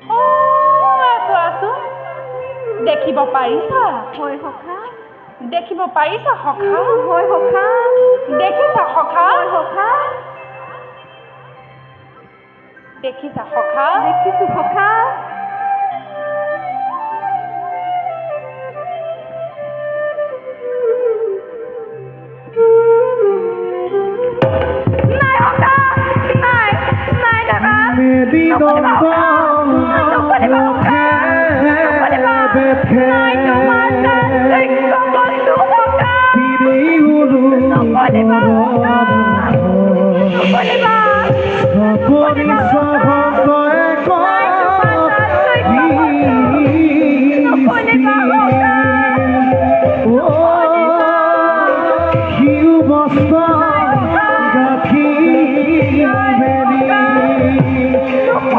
Oh দেখিব পাৰিছা হয় সখা দেখিব পাৰিছা সখা হয় সখা দেখিছা সখা হয় সখা দেখিছা সখা দেখিছো সখা নাই সখা নাই নাই দাদা মেদিনন্দ বেথে সপনি সহকয়ে শিউ বস্ত্ৰ গাঠি মেলি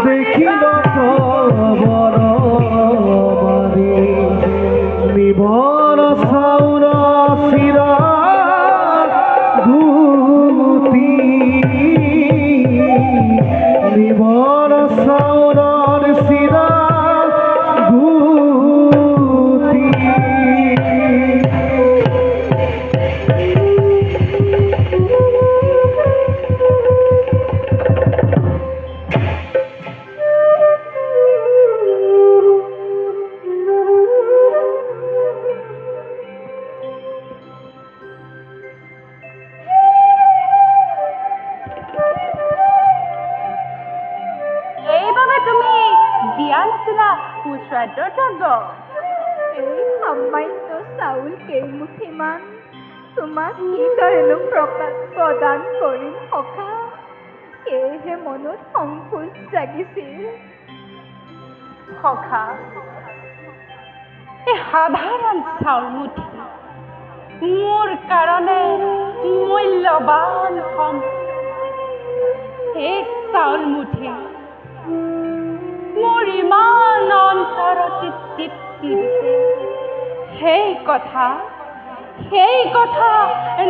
দেখিল কবৰ মাৰি নিবৰ চাউল চিৰ ধুতি নিবৰ চাউলৰ চিৰ ধুতি এইবাবে তুমি দিয়া নাছিলা সুস্বাদ্য দ্ৰব্য এই সামান্য চাউল কেইমুঠিমান তোমাক কিদৰেনো প্ৰদান কৰিম সখা সেয়েহে মনত সংকোচ জাগিছিল সখা এই সাধাৰণ চাউল মুঠি মোৰ কাৰণে মূল্যৱান এই চাউল মুঠি মোৰ ইমান অন্তৰত তৃপ্তি দিছে সেই কথা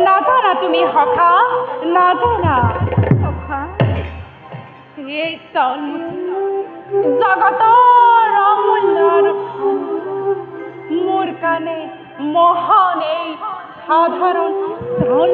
নাজানা তুমি সখা নাজানা সখা এই চাউল মুঠি জগতৰ অমূল্য মোৰ কাৰণে মহান এই সাধাৰণ চাউল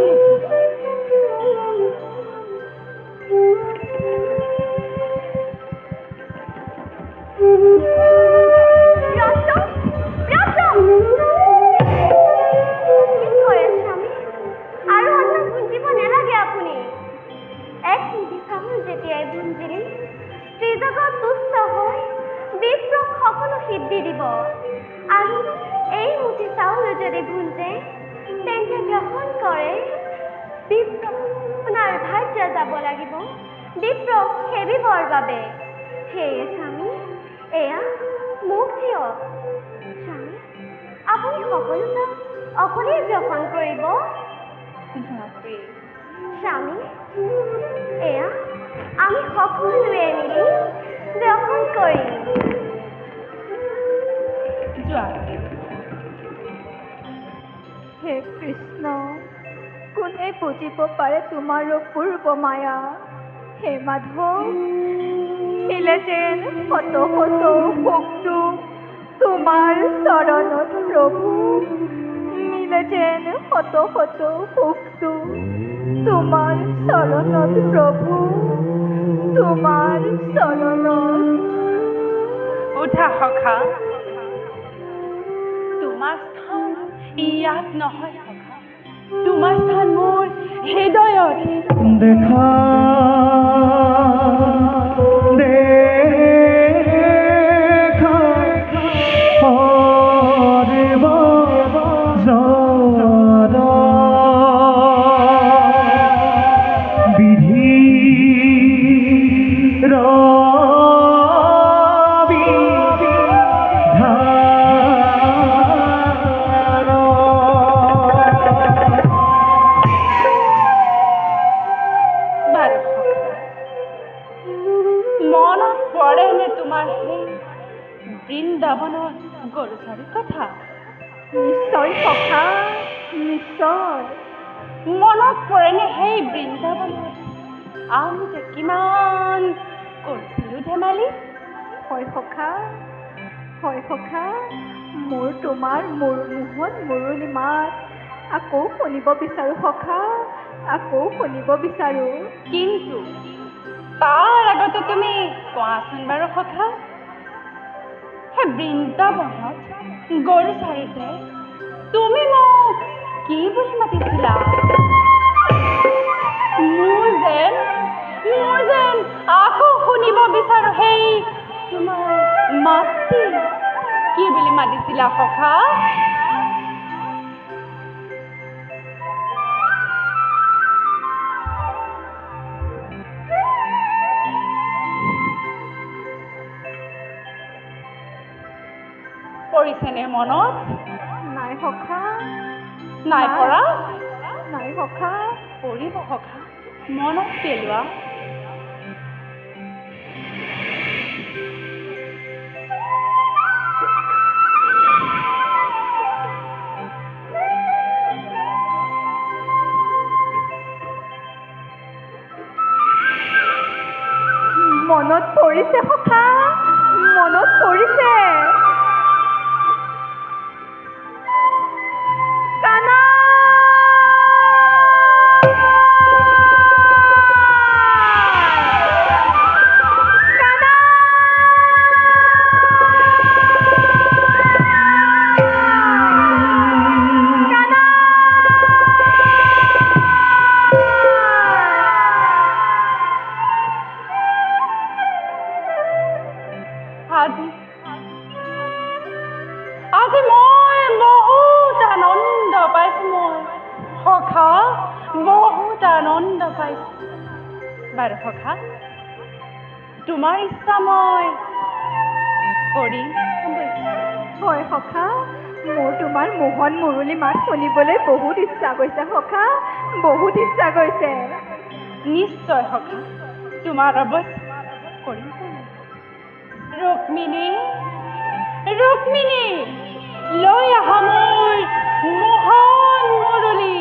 সিদ্ধি দিব আৰু এই মুঠি চাউল যদি ভুঞ্জে তেন্তে গ্ৰহণ কৰে বিপ্ৰ আপোনাৰ ভাৰ্য যাব লাগিব বিপ্ৰক সেবিবৰ বাবে সেয়ে স্বামী এয়া মোক দিয়ক স্বামী আপুনি সকলোটা অকলেই গ্ৰহণ কৰিব স্বামী এয়া আমি সকলোৱে মিলি গ্ৰহণ কৰিম হে কৃষ্ণ কোনে বুজিব পাৰে তোমাৰ পূৰ্ব মায়া হে মাধৱ শিলে যেন শত শত ভক্তু তোমাৰ চৰণত প্ৰভু মিলে যেন শত শত ভক্তু তোমাৰ চৰণত প্ৰভু তোমাৰ চৰণত উঠা সখা তোমাৰ স্থান ইয়াত নহয় সখা তোমাৰ স্থান মোৰ হৃদয়ত দেখা দেখা হৰিব জড বিধি মনত পড়েনে তোমাৰ সেই বৃন্দাবনৰ গৰুচাৰী কথা নিশ্চয় সখা নিশ্চয় মনত পড়েনে সেই বৃন্দাবনত আমি যে কিমান কৰিছিলোঁ ধেমালি হয় সখা হয় সখা, মোৰ তোমাৰ মোহন মুৰুলি মাত আকৌ শুনিব বিচাৰোঁ সখা, আকৌ শুনিব বিচাৰোঁ। কিন্তু তাৰ আগতে তুমি কোৱাচোন বাৰু সখা, সেই বৃন্দাবনত গৰু চৰোতে তুমি মোক কি বুলি মাতিছিলা? মোৰ যেন আকৌ শুনিব বিচাৰো সেই তোমাৰ মাতটি কি বুলি মাতিছিলা সখা? পৰিছেনে মনত? নাই সখা, নাই পৰা? নাই সখা। পৰিব সখা, মনত পেলোৱা। মনত পৰিছে সখা, মনত পৰিছে। কানা! কানা! কানা! আজি মই বহুত আনন্দ পাইছো, মই সখা বহুত আনন্দ পাইছো। বাৰু সখা, তোমাৰ ইচ্ছা মই কৰিম। হয় সখা, মোৰ তোমাৰ মোহন মুৰুলি মাত শুনিবলৈ বহুত ইচ্ছা গৈছে সখা, বহুত ইচ্ছা গৈছে। নিশ্চয় সখা, তোমাৰ অৱশ্যে কৰিম। ৰুক্মিণী, ৰুক্মিণী, লৈ আহা মোৰ মোহন মুৰলী।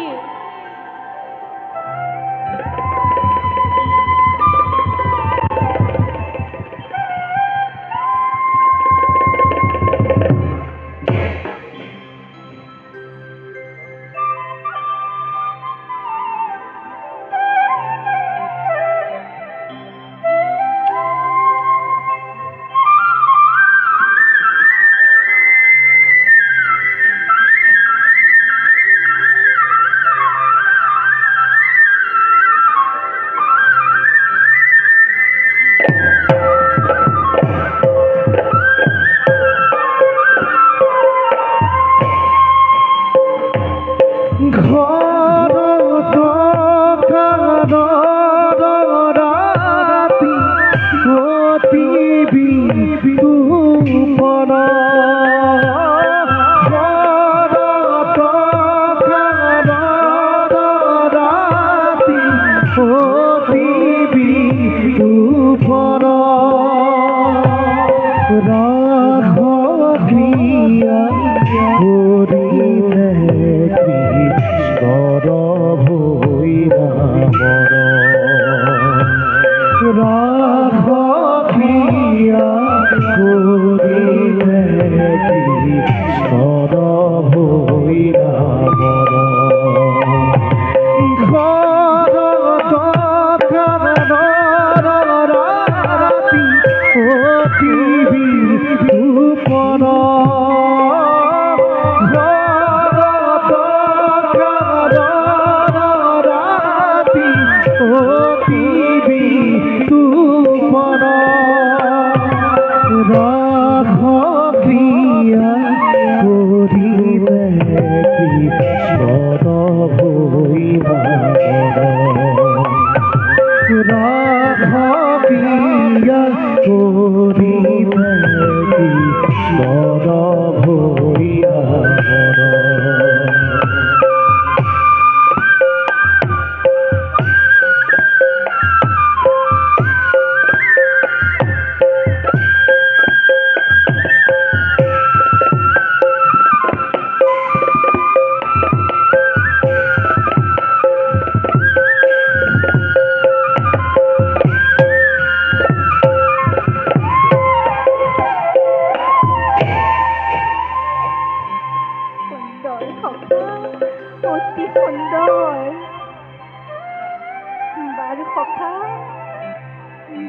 আৰু সখা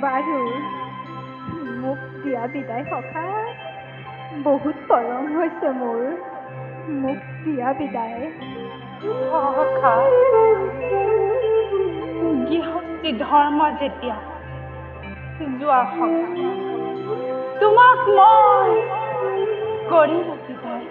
বাৰু মোক দিয়া বিদায় সখা বহুত পলম হৈছে মোৰ মোক দিয়া বিদায় সখা গৃহস্থী ধৰ্ম যেতিয়া যোৱা সখা তোমাক মই কৰিলো বিদায়